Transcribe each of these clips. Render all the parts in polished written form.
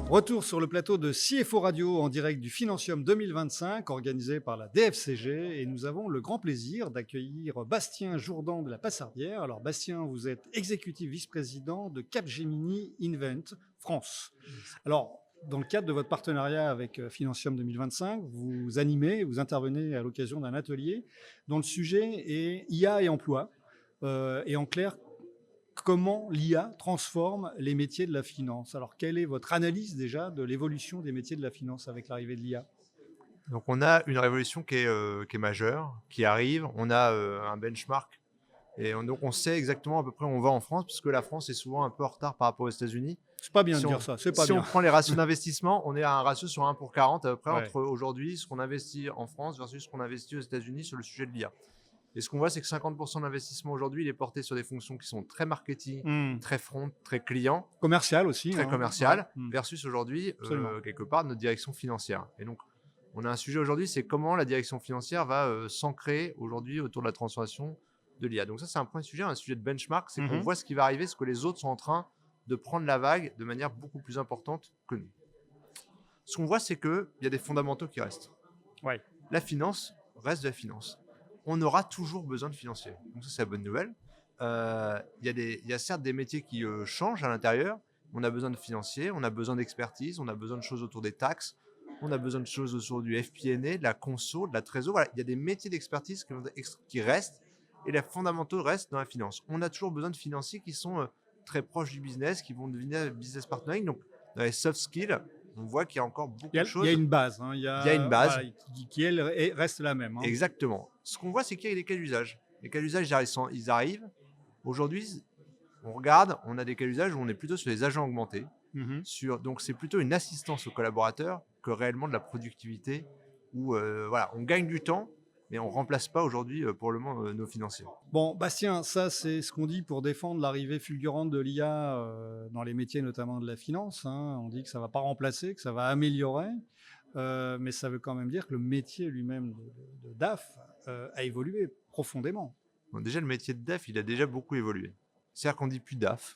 Retour sur le plateau de CFO Radio en direct du Financium 2025 organisé par la DFCG et nous avons le grand plaisir d'accueillir Bastien Jourdan de la Passardière. Alors Bastien, vous êtes exécutif vice-président de Capgemini Invent France. Alors dans le cadre de votre partenariat avec Financium 2025, vous animez, vous intervenez à l'occasion d'un atelier dont le sujet est IA et emploi. Et en clair, comment l'IA transforme les métiers de la finance. Alors, quelle est votre analyse déjà de l'évolution des métiers de la finance avec l'arrivée de l'IA? Donc, on a une révolution qui est majeure, qui arrive. On a un benchmark. Donc, on sait exactement à peu près où on va en France, parce que la France est souvent un peu en retard par rapport aux États-Unis. C'est pas bien de dire ça, c'est pas bien. Si on prend les ratios d'investissement, on est à un ratio sur 1 pour 40 à peu près Ouais. entre aujourd'hui, ce qu'on investit en France versus ce qu'on investit aux États-Unis sur le sujet de l'IA. Et ce qu'on voit, c'est que 50% de l'investissement aujourd'hui, il est porté sur des fonctions qui sont très marketing, très front, très client. Commercial aussi. Très commercial, Ouais. versus aujourd'hui, Absolument. quelque part, notre direction financière. Et donc, on a un sujet aujourd'hui, c'est comment la direction financière va s'ancrer aujourd'hui autour de la transformation de l'IA. Donc ça, c'est un premier sujet, un sujet de benchmark, c'est qu'on voit ce qui va arriver, ce que les autres sont en train de prendre la vague de manière beaucoup plus importante que nous. Ce qu'on voit, c'est qu'il y a des fondamentaux qui restent. Ouais. La finance reste de la finance. On aura toujours besoin de financiers. Donc ça, c'est la bonne nouvelle. Il y a certes des métiers qui changent à l'intérieur. On a besoin de financiers, on a besoin d'expertise, on a besoin de choses autour des taxes, on a besoin de choses autour du FP&A, de la conso, de la trésor. Voilà, il y a des métiers d'expertise qui restent et les fondamentaux restent dans la finance. On a toujours besoin de financiers qui sont très proches du business, qui vont devenir business partnering. Donc, dans les soft skills, on voit qu'il y a encore beaucoup de choses. Il y a une base. Il y a une base. Voilà, qui elle, reste la même. Exactement. Ce qu'on voit, c'est qu'il y a des cas d'usage. Les cas d'usage, ils arrivent. Aujourd'hui, on regarde, on a des cas d'usage où on est plutôt sur les agents augmentés. Donc, c'est plutôt une assistance aux collaborateurs que réellement de la productivité où voilà, on gagne du temps, mais on ne remplace pas aujourd'hui pour le moment nos financiers. Bon, Bastien, ça c'est ce qu'on dit pour défendre l'arrivée fulgurante de l'IA dans les métiers notamment de la finance. On dit que ça ne va pas remplacer, que ça va améliorer, mais ça veut quand même dire que le métier lui-même de DAF a évolué profondément. Bon, déjà, le métier de DAF, il a déjà beaucoup évolué. C'est-à-dire qu'on ne dit plus DAF,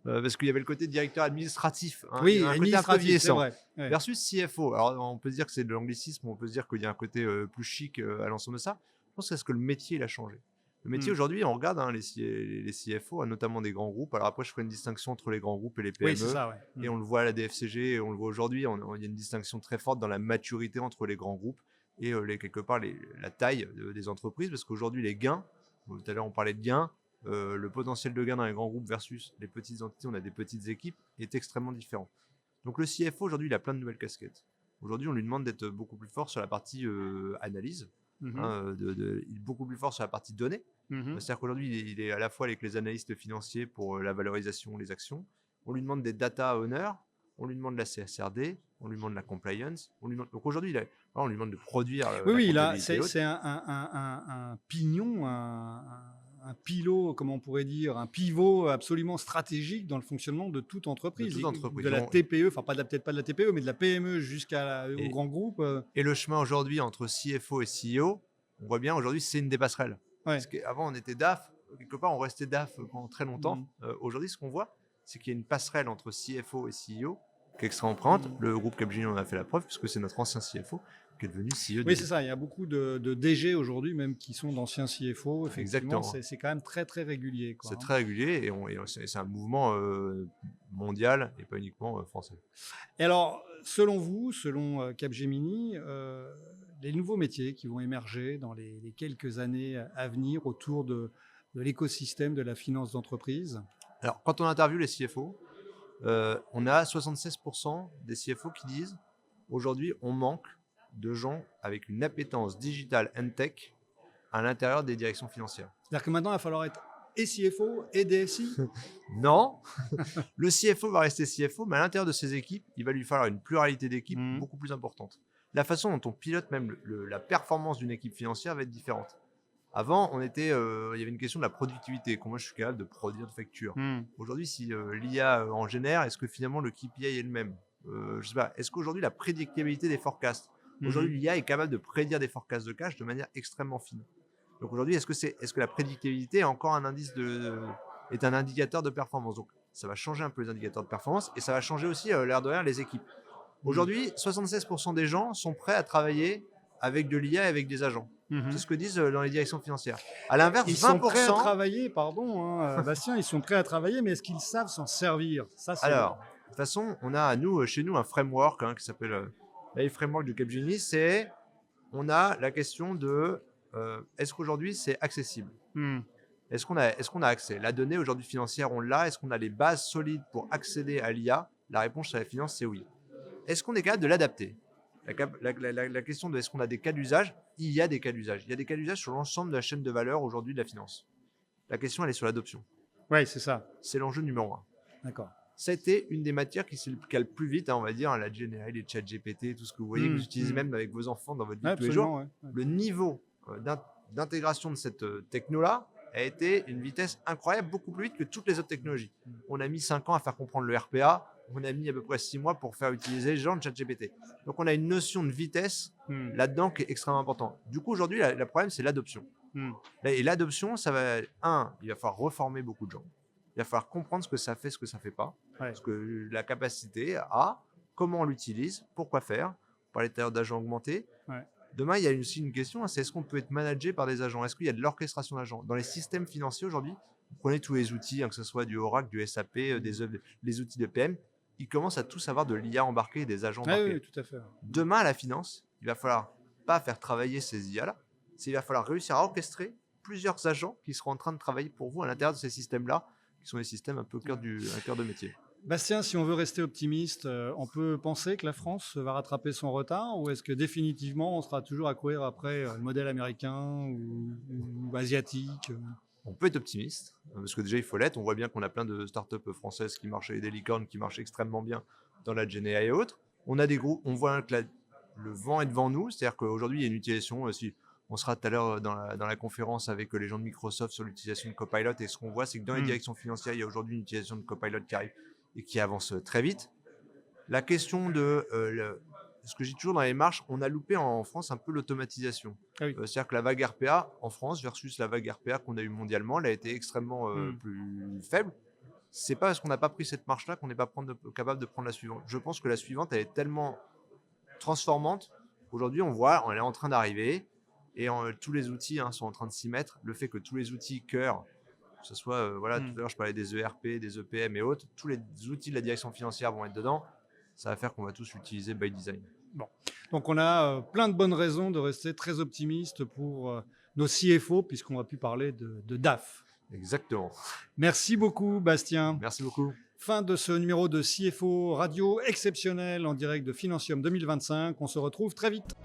parce qu'il y avait le côté directeur administratif, oui, un côté un peu vieillissant, vrai. Ouais. Versus CFO. Alors, on peut se dire que c'est de l'anglicisme, on peut se dire qu'il y a un côté plus chic à l'ensemble de ça. Je pense que c'est que le métier, il a changé. Le métier, aujourd'hui, on regarde les CFO, notamment des grands groupes. Alors après, je ferai une distinction entre les grands groupes et les PME. Oui, c'est ça, ouais. Et on le voit à la DFCG, et on le voit aujourd'hui, il y a une distinction très forte dans la maturité entre les grands groupes et quelque part la taille des entreprises. Parce qu'aujourd'hui, les gains, tout à l'heure on parlait de gains, le potentiel de gain dans les grands groupes versus les petites entités, on a des petites équipes, est extrêmement différent. Donc le CFO aujourd'hui, il a plein de nouvelles casquettes. Aujourd'hui, on lui demande d'être beaucoup plus fort sur la partie analyse, beaucoup plus fort sur la partie données. C'est-à-dire qu'aujourd'hui, il est à la fois avec les analystes financiers pour la valorisation, les actions. On lui demande des data owners, on lui demande la CSRD, on lui demande la compliance. Donc aujourd'hui, on lui demande de produire. Oui, là, c'est un pignon, un pilot, comment on pourrait dire, un pivot absolument stratégique dans le fonctionnement de toute entreprise. De la TPE, enfin peut-être pas de la TPE, mais de la PME jusqu'au grand groupe. Et le chemin aujourd'hui entre CFO et CEO, on voit bien aujourd'hui, c'est une des passerelles. Ouais. Parce qu'avant, on était DAF, quelque part, on restait DAF pendant très longtemps. Aujourd'hui, ce qu'on voit, c'est qu'il y a une passerelle entre CFO et CEO qui est extrêmement empreinte. Le groupe Capgemini en a fait la preuve, puisque c'est notre ancien CFO qui est devenu CEO. Oui, c'est ça. Il y a beaucoup de DG aujourd'hui, même qui sont d'anciens CFO. Effectivement, c'est quand même très, très régulier. C'est très régulier et c'est un mouvement mondial et pas uniquement français. Et alors, selon vous, selon Capgemini, les nouveaux métiers qui vont émerger dans les quelques années à venir autour de l'écosystème de la finance d'entreprise? Alors, quand on interviewe les CFO, on a 76% des CFO qui disent aujourd'hui, on manque de gens avec une appétence digitale and tech à l'intérieur des directions financières. C'est-à-dire que maintenant, il va falloir être et CFO et DSI? Non, le CFO va rester CFO, mais à l'intérieur de ses équipes, il va lui falloir une pluralité d'équipes beaucoup plus importante. La façon dont on pilote même la performance d'une équipe financière va être différente. Avant, il y avait une question de la productivité. Comment je suis capable de produire de factures. Aujourd'hui, si l'IA en génère, est-ce que finalement le KPI est le même? Je sais pas. Est-ce qu'aujourd'hui, la prédictibilité des forecasts, aujourd'hui, l'IA est capable de prédire des forecasts de cash de manière extrêmement fine. Donc aujourd'hui, est-ce que la prédictibilité est encore un indicateur de performance? Donc ça va changer un peu les indicateurs de performance et ça va changer aussi, l'air de rien, les équipes. Aujourd'hui, 76% des gens sont prêts à travailler avec de l'IA et avec des agents. C'est ce que disent dans les directions financières. À l'inverse, Ils 20%... sont prêts à travailler, pardon, hein, Bastien, ils sont prêts à travailler, mais est-ce qu'ils savent s'en servir? Ça, c'est Alors, de toute façon, on a chez nous un framework qui s'appelle le framework du Capgemini. On a la question de est-ce qu'aujourd'hui c'est accessible? Est-ce qu'on a accès? La donnée aujourd'hui financière, on l'a. Est-ce qu'on a les bases solides pour accéder à l'IA? La réponse à la finance, c'est oui. Est-ce qu'on est capable de l'adapter? La question de est-ce qu'on a des cas d'usage? Il y a des cas d'usage. Il y a des cas d'usage sur l'ensemble de la chaîne de valeur aujourd'hui de la finance. La question, elle est sur l'adoption. Oui, c'est ça. C'est l'enjeu numéro 1. D'accord. Ça a été une des matières qui le plus vite, on va dire, la GenAI, les chat GPT, tout ce que vous voyez, que vous utilisez même avec vos enfants dans votre vie de tous les jours. Ouais. Le niveau d'intégration de cette techno-là a été une vitesse incroyable, beaucoup plus vite que toutes les autres technologies. On a mis 5 ans à faire comprendre le RPA, on a mis à peu près 6 mois pour faire utiliser les gens de ChatGPT. Donc on a une notion de vitesse là-dedans qui est extrêmement importante. Du coup, aujourd'hui, le problème, c'est l'adoption. Et l'adoption, il va falloir reformer beaucoup de gens. Il va falloir comprendre ce que ça fait pas. Parce que la capacité à, comment on l'utilise, pourquoi faire. On parlait tout à l'heure d'agents augmentés. Demain, il y a aussi une question, c'est est-ce qu'on peut être managé par des agents? Est-ce qu'il y a de l'orchestration d'agents? Dans les systèmes financiers aujourd'hui, vous prenez tous les outils, que ce soit du Oracle, du SAP, les outils de PM, ils commencent à tous avoir de l'IA embarquée et des agents embarqués. Oui, tout à fait. Demain, à la finance, il va falloir pas faire travailler ces IA-là, il va falloir réussir à orchestrer plusieurs agents qui seront en train de travailler pour vous à l'intérieur de ces systèmes-là, qui sont des systèmes un peu cœur de métier. Bastien, si on veut rester optimiste, on peut penser que la France va rattraper son retard, ou est-ce que définitivement on sera toujours à courir après le modèle américain ou asiatique? On peut être optimiste, parce que déjà il faut l'être. On voit bien qu'on a plein de startups françaises qui marchent, des licornes qui marchent extrêmement bien dans la GenAI et autres. On a des groupes, on voit que le vent est devant nous, c'est-à-dire qu'aujourd'hui il y a une utilisation, on sera tout à l'heure dans la conférence avec les gens de Microsoft sur l'utilisation de Copilot, et ce qu'on voit, c'est que dans les directions financières, il y a aujourd'hui une utilisation de Copilot qui arrive et qui avance très vite. La question de ce que j'ai toujours dans les marches, on a loupé en France un peu l'automatisation. C'est-à-dire que la vague RPA en France versus la vague RPA qu'on a eue mondialement, elle a été extrêmement plus faible. C'est pas parce qu'on n'a pas pris cette marche-là qu'on n'est pas capable de prendre la suivante. Je pense que la suivante, elle est tellement transformante. Aujourd'hui, on est en train d'arriver et tous les outils sont en train de s'y mettre. Le fait que tous les outils cœur, que ce soit, tout à l'heure je parlais des ERP, des EPM et autres, tous les outils de la direction financière vont être dedans. Ça va faire qu'on va tous l'utiliser by design. Bon. Donc on a plein de bonnes raisons de rester très optimiste pour nos CFO, puisqu'on va plus parler de DAF. Exactement. Merci beaucoup, Bastien. Merci beaucoup. Fin de ce numéro de CFO Radio exceptionnel en direct de Financium 2025. On se retrouve très vite.